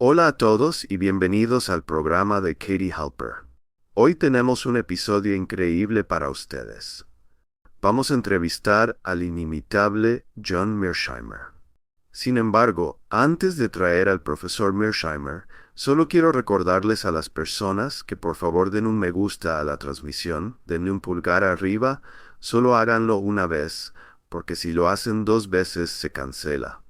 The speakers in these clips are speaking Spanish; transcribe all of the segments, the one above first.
Hola a todos y bienvenidos al programa de Katie Halper. Hoy tenemos un episodio increíble para ustedes. Vamos a entrevistar al inimitable John Mearsheimer. Sin embargo, antes de traer al profesor Mearsheimer, solo quiero recordarles a las personas que por favor den un me gusta a la transmisión, denle un pulgar arriba, solo háganlo una vez, porque si lo hacen 2 veces se cancela.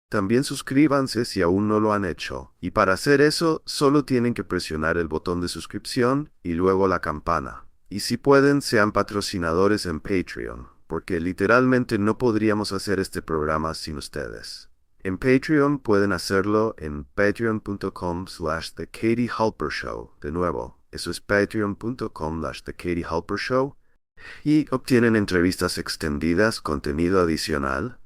También suscríbanse si aún no lo han hecho, y para hacer eso solo tienen que presionar el botón de suscripción y luego la campana. Y si pueden, sean patrocinadores en Patreon, porque literalmente no podríamos hacer este programa sin ustedes. En Patreon pueden hacerlo en patreon.com/The Katie Halper Show. De nuevo, eso es patreon.com/The Katie Halper Show. Y obtienen entrevistas extendidas, contenido adicional.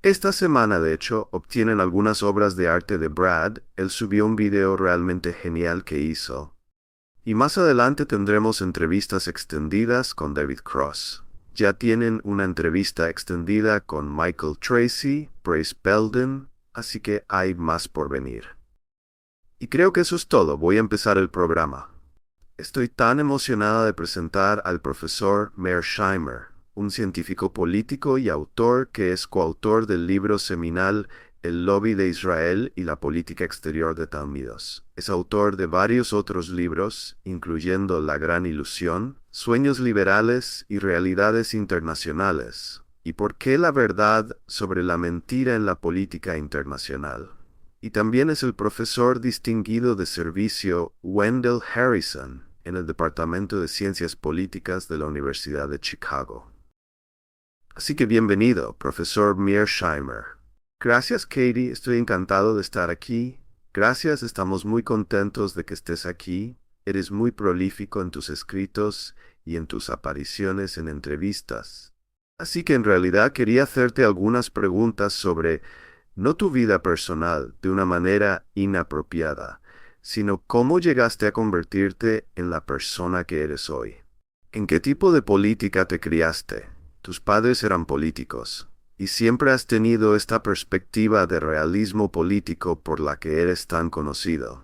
Esta semana, de hecho, obtienen algunas obras de arte de Brad. Él subió un video realmente genial que hizo. Y más adelante tendremos entrevistas extendidas con David Cross. Ya tienen una entrevista extendida con Michael Tracy, Brace Belden, así que hay más por venir. Y creo que eso es todo. Voy a empezar el programa. Estoy tan emocionada de presentar al profesor Mearsheimer, un científico político y autor que es coautor del libro seminal El lobby de Israel y la política exterior de Estados Unidos. Es autor de varios otros libros, incluyendo La gran ilusión, Sueños liberales y realidades internacionales, y ¿Por qué la verdad sobre la mentira en la política internacional? Y también es el profesor distinguido de servicio Wendell Harrison en el Departamento de Ciencias Políticas de la Universidad de Chicago. Así que bienvenido, profesor Mearsheimer. Gracias, Katie, estoy encantado de estar aquí. Gracias, estamos muy contentos de que estés aquí. Eres muy prolífico en tus escritos y en tus apariciones en entrevistas. Así que en realidad quería hacerte algunas preguntas sobre no tu vida personal de una manera inapropiada, sino cómo llegaste a convertirte en la persona que eres hoy. ¿En qué tipo de política te criaste? Tus padres eran políticos, y siempre has tenido esta perspectiva de realismo político por la que eres tan conocido.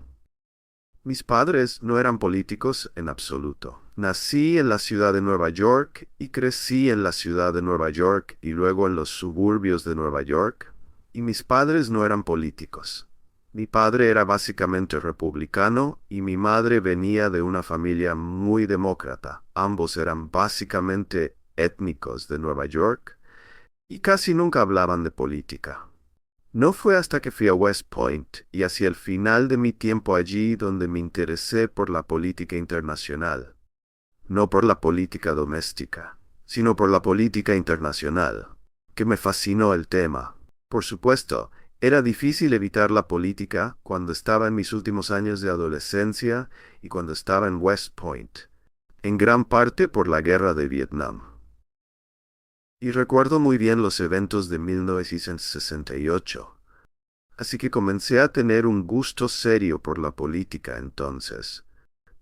Mis padres no eran políticos en absoluto. Nací en la ciudad de Nueva York y crecí en la ciudad de Nueva York y luego en los suburbios de Nueva York. Y mis padres no eran políticos. Mi padre era básicamente republicano y mi madre venía de una familia muy demócrata. Ambos eran básicamente étnicos de Nueva York y casi nunca hablaban de política. No fue hasta que fui a West Point y hacia el final de mi tiempo allí donde me interesé por la política internacional. No por la política doméstica, sino por la política internacional, que me fascinó el tema. Por supuesto, era difícil evitar la política cuando estaba en mis últimos años de adolescencia y cuando estaba en West Point, en gran parte por la guerra de Vietnam. Y recuerdo muy bien los eventos de 1968. Así que comencé a tener un gusto serio por la política entonces,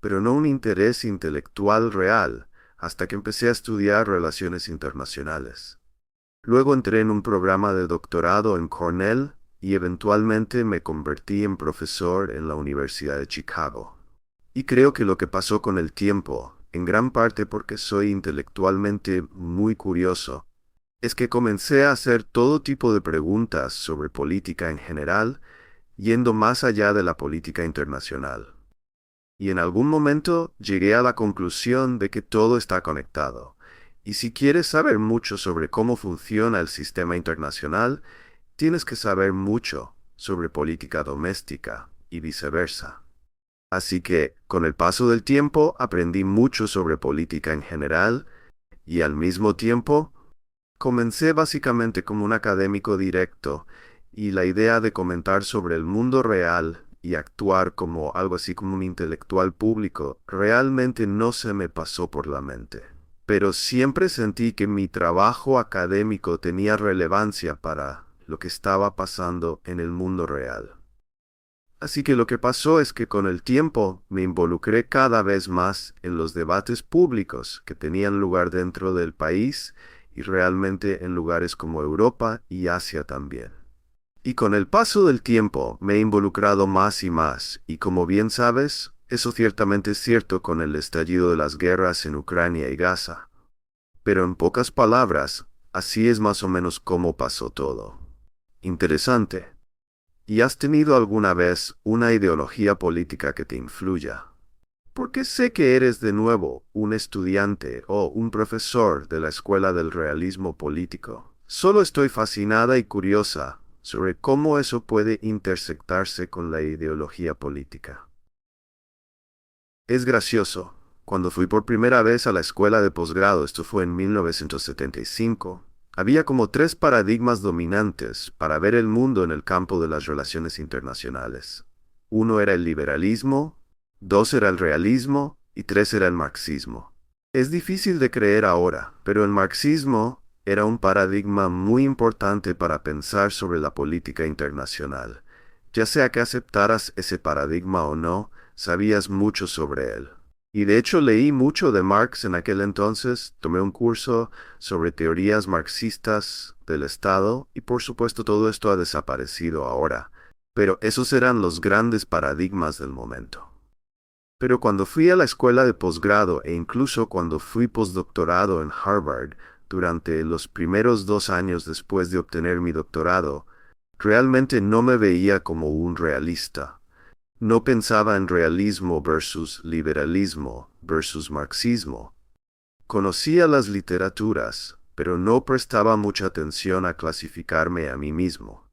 pero no un interés intelectual real, hasta que empecé a estudiar relaciones internacionales. Luego entré en un programa de doctorado en Cornell y eventualmente me convertí en profesor en la Universidad de Chicago. Y creo que lo que pasó con el tiempo, en gran parte porque soy intelectualmente muy curioso, es que comencé a hacer todo tipo de preguntas sobre política en general, yendo más allá de la política internacional. Y en algún momento llegué a la conclusión de que todo está conectado. Y si quieres saber mucho sobre cómo funciona el sistema internacional, tienes que saber mucho sobre política doméstica y viceversa. Así que, con el paso del tiempo, aprendí mucho sobre política en general y al mismo tiempo, comencé básicamente como un académico directo y la idea de comentar sobre el mundo real y actuar como algo así como un intelectual público realmente no se me pasó por la mente. Pero siempre sentí que mi trabajo académico tenía relevancia para lo que estaba pasando en el mundo real. Así que lo que pasó es que con el tiempo me involucré cada vez más en los debates públicos que tenían lugar dentro del país y realmente en lugares como Europa y Asia también. Y con el paso del tiempo me he involucrado más y más, y como bien sabes, eso ciertamente es cierto con el estallido de las guerras en Ucrania y Gaza. Pero en pocas palabras, así es más o menos cómo pasó todo. Interesante. ¿Y has tenido alguna vez una ideología política que te influya? Porque sé que eres de nuevo un estudiante o un profesor de la escuela del realismo político. Solo estoy fascinada y curiosa sobre cómo eso puede intersectarse con la ideología política. Es gracioso. Cuando fui por primera vez a la escuela de posgrado, esto fue en 1975, había como tres paradigmas dominantes para ver el mundo en el campo de las relaciones internacionales. Uno era el liberalismo, dos era el realismo y tres era el marxismo. Es difícil de creer ahora, pero el marxismo era un paradigma muy importante para pensar sobre la política internacional. Ya sea que aceptaras ese paradigma o no, sabías mucho sobre él. Y de hecho leí mucho de Marx en aquel entonces, tomé un curso sobre teorías marxistas del Estado y por supuesto todo esto ha desaparecido ahora. Pero esos eran los grandes paradigmas del momento. Pero cuando fui a la escuela de posgrado e incluso cuando fui postdoctorado en Harvard, durante los primeros 2 años después de obtener mi doctorado, realmente no me veía como un realista. No pensaba en realismo versus liberalismo versus marxismo. Conocía las literaturas, pero no prestaba mucha atención a clasificarme a mí mismo.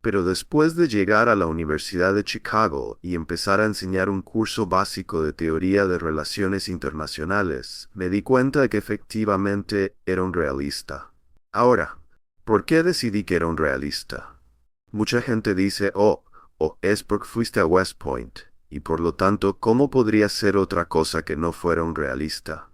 Pero después de llegar a la Universidad de Chicago y empezar a enseñar un curso básico de teoría de relaciones internacionales, me di cuenta de que efectivamente era un realista. Ahora, ¿por qué decidí que era un realista? Mucha gente dice, es porque fuiste a West Point, y por lo tanto, ¿cómo podría ser otra cosa que no fuera un realista?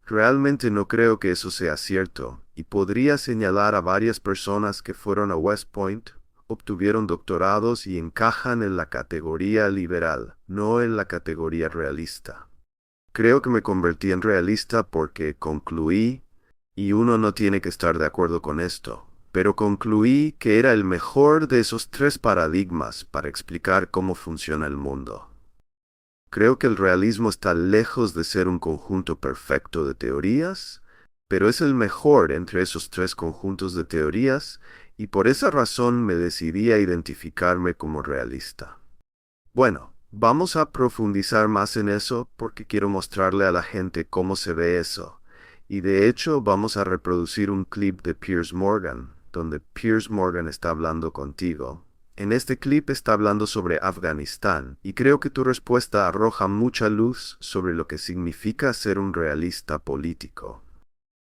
Realmente no creo que eso sea cierto, y podría señalar a varias personas que fueron a West Point, obtuvieron doctorados y encajan en la categoría liberal, no en la categoría realista. Creo que me convertí en realista porque concluí, y uno no tiene que estar de acuerdo con esto, pero concluí que era el mejor de esos tres paradigmas para explicar cómo funciona el mundo. Creo que el realismo está lejos de ser un conjunto perfecto de teorías, pero es el mejor entre esos tres conjuntos de teorías, y por esa razón me decidí a identificarme como realista. Bueno, vamos a profundizar más en eso porque quiero mostrarle a la gente cómo se ve eso. Y de hecho vamos a reproducir un clip de Piers Morgan, donde Piers Morgan está hablando contigo. En este clip está hablando sobre Afganistán, y creo que tu respuesta arroja mucha luz sobre lo que significa ser un realista político.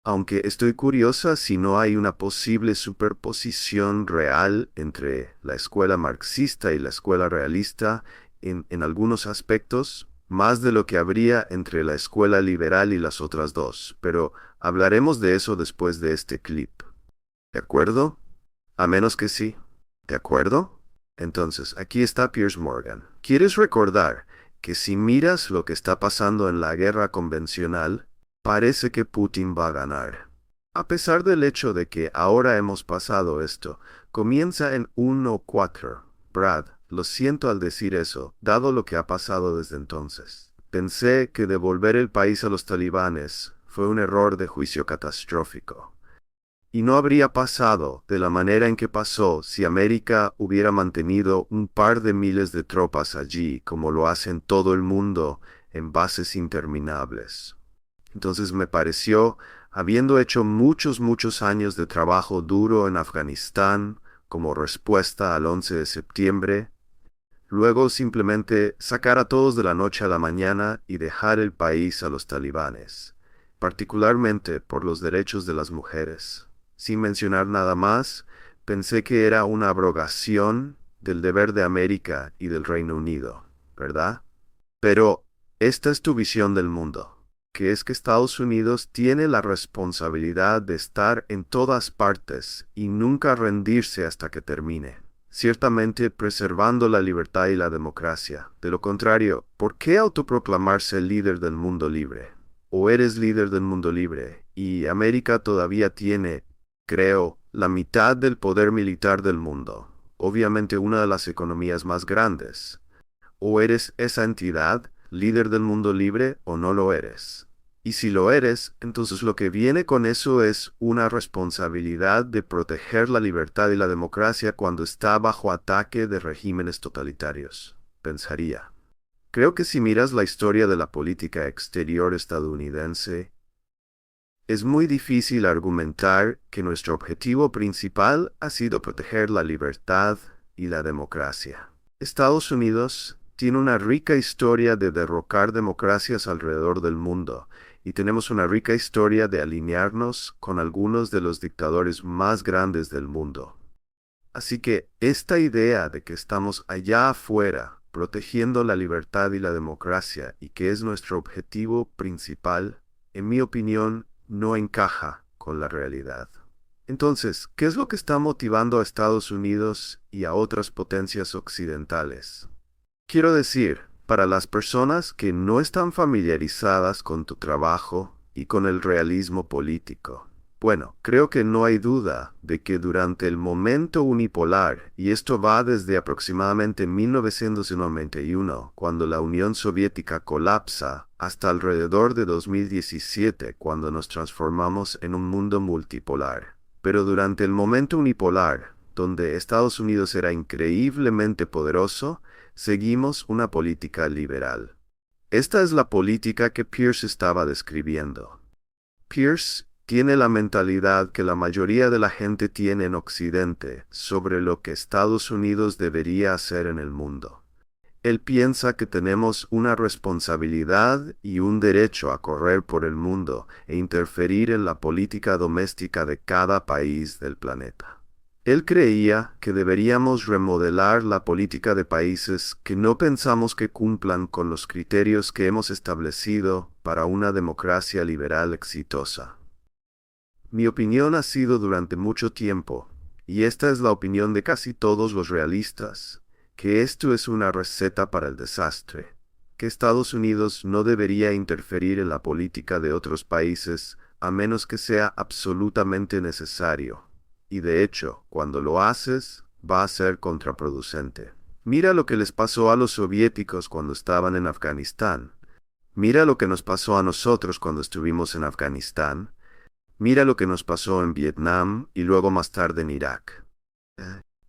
Aunque estoy curiosa si no hay una posible superposición real entre la escuela marxista y la escuela realista en algunos aspectos, más de lo que habría entre la escuela liberal y las otras dos, pero hablaremos de eso después de este clip. ¿De acuerdo? A menos que sí. ¿De acuerdo? Entonces, aquí está Piers Morgan. ¿Quieres recordar que si miras lo que está pasando en la guerra convencional, parece que Putin va a ganar? A pesar del hecho de que ahora hemos pasado esto, comienza en 1-4. Brad, lo siento al decir eso, dado lo que ha pasado desde entonces. Pensé que devolver el país a los talibanes fue un error de juicio catastrófico. Y no habría pasado de la manera en que pasó si América hubiera mantenido un par de miles de tropas allí, como lo hace en todo el mundo, en bases interminables. Entonces me pareció, habiendo hecho muchos años de trabajo duro en Afganistán, como respuesta al 11 de septiembre, luego simplemente sacar a todos de la noche a la mañana y dejar el país a los talibanes, particularmente por los derechos de las mujeres. Sin mencionar nada más, pensé que era una abrogación del deber de América y del Reino Unido, ¿verdad? Pero esta es tu visión del mundo, que es que Estados Unidos tiene la responsabilidad de estar en todas partes y nunca rendirse hasta que termine, ciertamente preservando la libertad y la democracia. De lo contrario, ¿por qué autoproclamarse el líder del mundo libre? ¿O eres líder del mundo libre y América todavía tiene, creo, la mitad del poder militar del mundo, obviamente una de las economías más grandes. O eres esa entidad, líder del mundo libre, o no lo eres. Y si lo eres, entonces lo que viene con eso es una responsabilidad de proteger la libertad y la democracia cuando está bajo ataque de regímenes totalitarios, pensaría. Creo que si miras la historia de la política exterior estadounidense, es muy difícil argumentar que nuestro objetivo principal ha sido proteger la libertad y la democracia. Estados Unidos tiene una rica historia de derrocar democracias alrededor del mundo, y tenemos una rica historia de alinearnos con algunos de los dictadores más grandes del mundo. Así que esta idea de que estamos allá afuera, protegiendo la libertad y la democracia, y que es nuestro objetivo principal, en mi opinión, no encaja con la realidad. Entonces, ¿qué es lo que está motivando a Estados Unidos y a otras potencias occidentales? Quiero decir, para las personas que no están familiarizadas con tu trabajo y con el realismo político, bueno, creo que no hay duda de que durante el momento unipolar, y esto va desde aproximadamente 1991, cuando la Unión Soviética colapsa, hasta alrededor de 2017, cuando nos transformamos en un mundo multipolar. Pero durante el momento unipolar, donde Estados Unidos era increíblemente poderoso, seguimos una política liberal. Esta es la política que Pierce estaba describiendo. Pierce tiene la mentalidad que la mayoría de la gente tiene en Occidente sobre lo que Estados Unidos debería hacer en el mundo. Él piensa que tenemos una responsabilidad y un derecho a correr por el mundo e interferir en la política doméstica de cada país del planeta. Él creía que deberíamos remodelar la política de países que no pensamos que cumplan con los criterios que hemos establecido para una democracia liberal exitosa. Mi opinión ha sido durante mucho tiempo, y esta es la opinión de casi todos los realistas, que esto es una receta para el desastre, que Estados Unidos no debería interferir en la política de otros países a menos que sea absolutamente necesario. Y de hecho, cuando lo haces, va a ser contraproducente. Mira lo que les pasó a los soviéticos cuando estaban en Afganistán. Mira lo que nos pasó a nosotros cuando estuvimos en Afganistán. Mira lo que nos pasó en Vietnam y luego más tarde en Irak.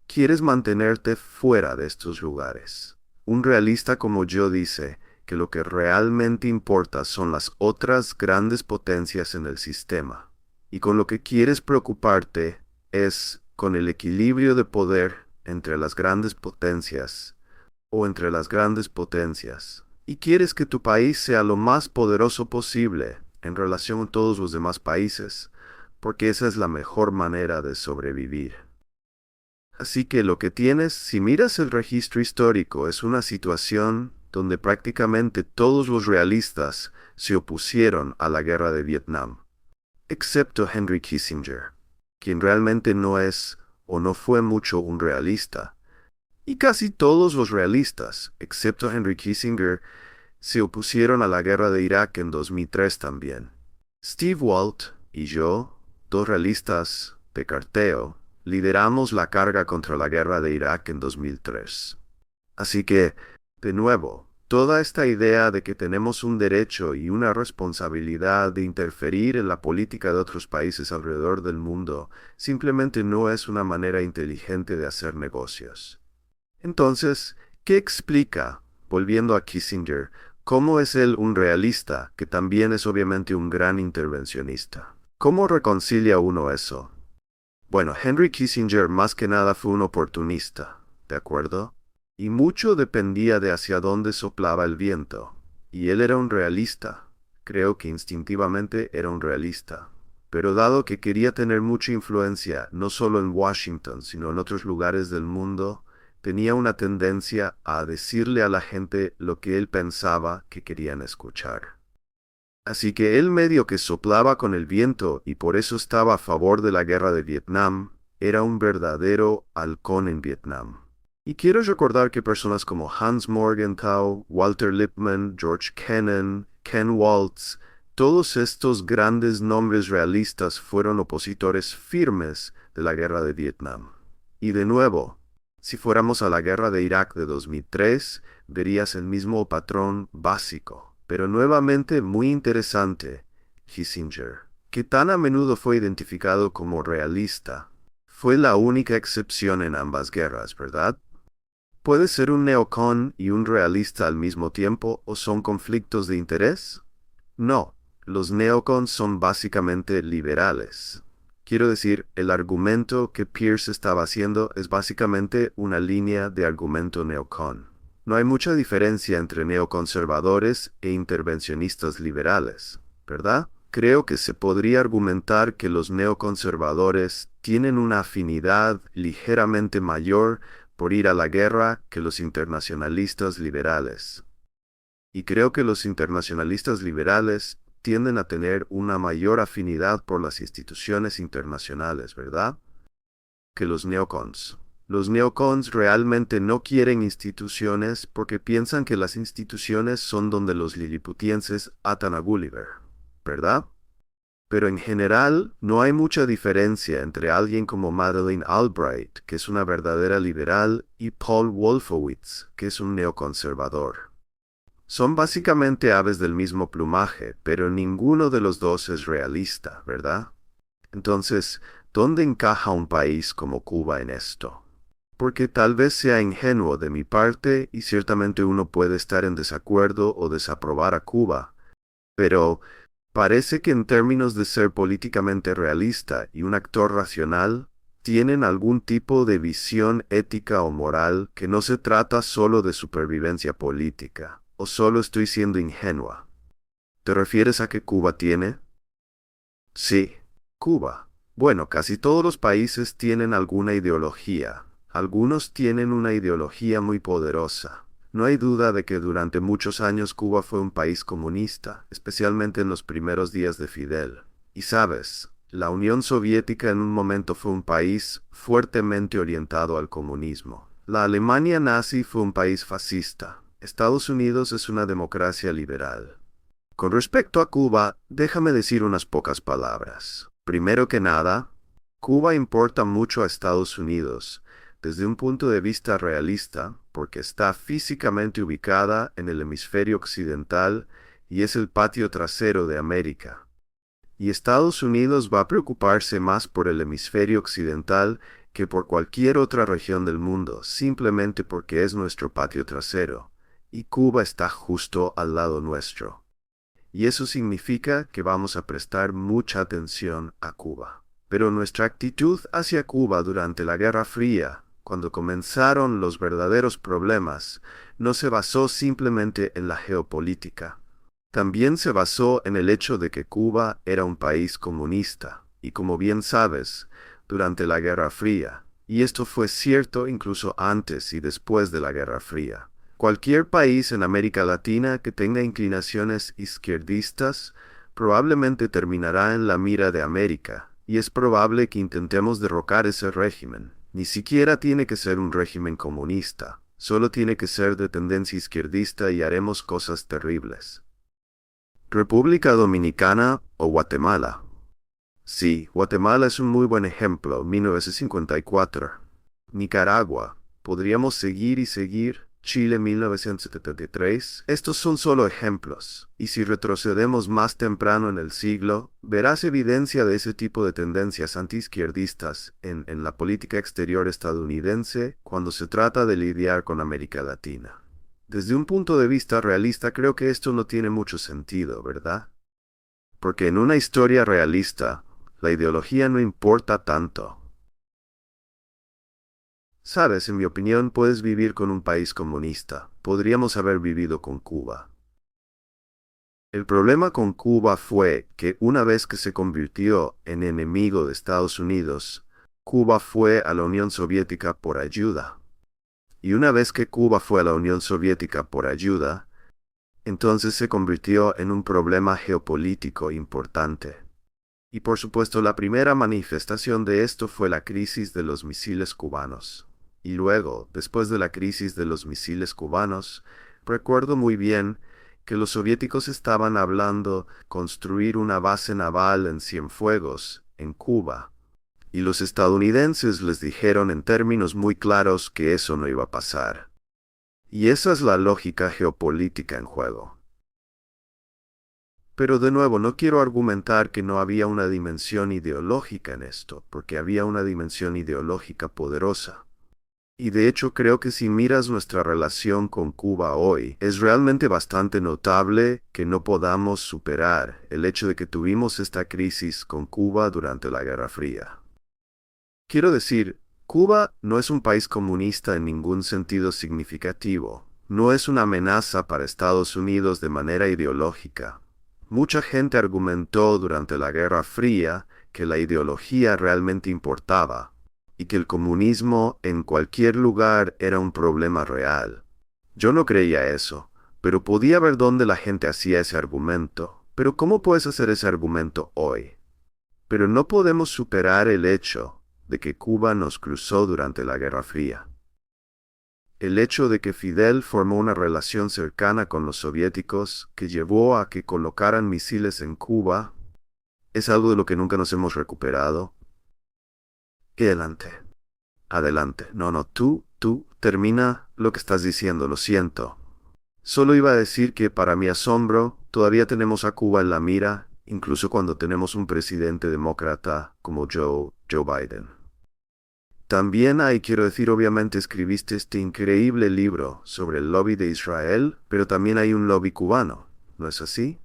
Quieres mantenerte fuera de estos lugares. Un realista como yo dice que lo que realmente importa son las otras grandes potencias en el sistema. Y con lo que quieres preocuparte es con el equilibrio de poder entre las grandes potencias o entre las grandes potencias. Y quieres que tu país sea lo más poderoso posible en relación a todos los demás países, porque esa es la mejor manera de sobrevivir. Así que lo que tienes, si miras el registro histórico, es una situación donde prácticamente todos los realistas se opusieron a la guerra de Vietnam, excepto Henry Kissinger, quien realmente no es o no fue mucho un realista. Y casi todos los realistas, excepto Henry Kissinger, se opusieron a la guerra de Irak en 2003 también. Steve Walt y yo, dos realistas de carteo, lideramos la carga contra la guerra de Irak en 2003. Así que, de nuevo, toda esta idea de que tenemos un derecho y una responsabilidad de interferir en la política de otros países alrededor del mundo simplemente no es una manera inteligente de hacer negocios. Entonces, ¿qué explica, volviendo a Kissinger, cómo es él un realista que también es obviamente un gran intervencionista? ¿Cómo reconcilia uno eso? Bueno, Henry Kissinger más que nada fue un oportunista, ¿de acuerdo? Y mucho dependía de hacia dónde soplaba el viento. Y él era un realista. Creo que instintivamente era un realista. Pero dado que quería tener mucha influencia, no solo en Washington, sino en otros lugares del mundo, tenía una tendencia a decirle a la gente lo que él pensaba que querían escuchar. Así que él medio que soplaba con el viento y por eso estaba a favor de la guerra de Vietnam, era un verdadero halcón en Vietnam. Y quiero recordar que personas como Hans Morgenthau, Walter Lippmann, George Kennan, Ken Waltz, todos estos grandes nombres realistas fueron opositores firmes de la guerra de Vietnam. Y de nuevo, si fuéramos a la guerra de Irak de 2003, verías el mismo patrón básico, pero nuevamente muy interesante. Kissinger, que tan a menudo fue identificado como realista, fue la única excepción en ambas guerras, ¿verdad? ¿Puede ser un neocon y un realista al mismo tiempo o son conflictos de interés? No, los neocons son básicamente liberales. Quiero decir, el argumento que Peirce estaba haciendo es básicamente una línea de argumento neocon. No hay mucha diferencia entre neoconservadores e intervencionistas liberales, ¿verdad? Creo que se podría argumentar que los neoconservadores tienen una afinidad ligeramente mayor por ir a la guerra que los internacionalistas liberales. Y creo que los internacionalistas liberales tienden a tener una mayor afinidad por las instituciones internacionales, ¿verdad? Que los neocons. Los neocons realmente no quieren instituciones porque piensan que las instituciones son donde los liliputienses atan a Gulliver, ¿verdad? Pero en general, no hay mucha diferencia entre alguien como Madeleine Albright, que es una verdadera liberal, y Paul Wolfowitz, que es un neoconservador. Son básicamente aves del mismo plumaje, pero ninguno de los dos es realista, ¿verdad? Entonces, ¿dónde encaja un país como Cuba en esto? Porque tal vez sea ingenuo de mi parte y ciertamente uno puede estar en desacuerdo o desaprobar a Cuba, pero parece que en términos de ser políticamente realista y un actor racional, tienen algún tipo de visión ética o moral que no se trata solo de supervivencia política. ¿O solo estoy siendo ingenua? ¿Te refieres a que Cuba tiene? Sí, Cuba. Bueno, casi todos los países tienen alguna ideología. Algunos tienen una ideología muy poderosa. No hay duda de que durante muchos años Cuba fue un país comunista, especialmente en los primeros días de Fidel. Y sabes, la Unión Soviética en un momento fue un país fuertemente orientado al comunismo. La Alemania nazi fue un país fascista. Estados Unidos es una democracia liberal. Con respecto a Cuba, déjame decir unas pocas palabras. Primero que nada, Cuba importa mucho a Estados Unidos, desde un punto de vista realista, porque está físicamente ubicada en el hemisferio occidental y es el patio trasero de América. Y Estados Unidos va a preocuparse más por el hemisferio occidental que por cualquier otra región del mundo, simplemente porque es nuestro patio trasero. Y Cuba está justo al lado nuestro. Y eso significa que vamos a prestar mucha atención a Cuba. Pero nuestra actitud hacia Cuba durante la Guerra Fría, cuando comenzaron los verdaderos problemas, no se basó simplemente en la geopolítica. También se basó en el hecho de que Cuba era un país comunista, y como bien sabes, durante la Guerra Fría, y esto fue cierto incluso antes y después de la Guerra Fría. Cualquier país en América Latina que tenga inclinaciones izquierdistas probablemente terminará en la mira de América, y es probable que intentemos derrocar ese régimen. Ni siquiera tiene que ser un régimen comunista, solo tiene que ser de tendencia izquierdista y haremos cosas terribles. República Dominicana o Guatemala. Sí, Guatemala es un muy buen ejemplo, 1954. Nicaragua. Podríamos seguir y seguir. Chile 1973. Estos son solo ejemplos, y si retrocedemos más temprano en el siglo, verás evidencia de ese tipo de tendencias antiizquierdistas en la política exterior estadounidense cuando se trata de lidiar con América Latina. Desde un punto de vista realista creo que esto no tiene mucho sentido, ¿verdad? Porque en una historia realista, la ideología no importa tanto. Sabes, en mi opinión, puedes vivir con un país comunista. Podríamos haber vivido con Cuba. El problema con Cuba fue que una vez que se convirtió en enemigo de Estados Unidos, Cuba fue a la Unión Soviética por ayuda. Y una vez que Cuba fue a la Unión Soviética por ayuda, entonces se convirtió en un problema geopolítico importante. Y por supuesto la primera manifestación de esto fue la crisis de los misiles cubanos. Y luego, después de la crisis de los misiles cubanos, recuerdo muy bien que los soviéticos estaban hablando construir una base naval en Cienfuegos, en Cuba. Y los estadounidenses les dijeron en términos muy claros que eso no iba a pasar. Y esa es la lógica geopolítica en juego. Pero de nuevo, no quiero argumentar que no había una dimensión ideológica en esto, porque había una dimensión ideológica poderosa. Y de hecho creo que si miras nuestra relación con Cuba hoy, es realmente bastante notable que no podamos superar el hecho de que tuvimos esta crisis con Cuba durante la Guerra Fría. Quiero decir, Cuba no es un país comunista en ningún sentido significativo, no es una amenaza para Estados Unidos de manera ideológica. Mucha gente argumentó durante la Guerra Fría que la ideología realmente importaba, y que el comunismo en cualquier lugar era un problema real. Yo no creía eso, pero podía ver dónde la gente hacía ese argumento. Pero ¿cómo puedes hacer ese argumento hoy? Pero no podemos superar el hecho de que Cuba nos cruzó durante la Guerra Fría. El hecho de que Fidel formó una relación cercana con los soviéticos que llevó a que colocaran misiles en Cuba es algo de lo que nunca nos hemos recuperado. Y adelante. Adelante. No, tú, termina lo que estás diciendo, lo siento. Solo iba a decir que para mi asombro, todavía tenemos a Cuba en la mira, incluso cuando tenemos un presidente demócrata como Joe Biden. También quiero decir, obviamente escribiste este increíble libro sobre el lobby de Israel, pero también hay un lobby cubano, ¿no es así?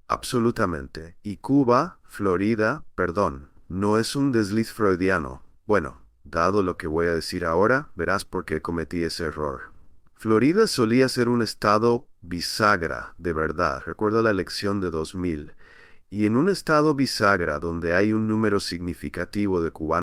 Absolutamente. Y Cuba, Florida, perdón, no es un desliz freudiano. Bueno, dado lo que voy a decir ahora, verás por qué cometí ese error. Florida solía ser un estado bisagra, de verdad, recuerdo la elección de 2000, y en un estado bisagra donde hay un número significativo de cubanos,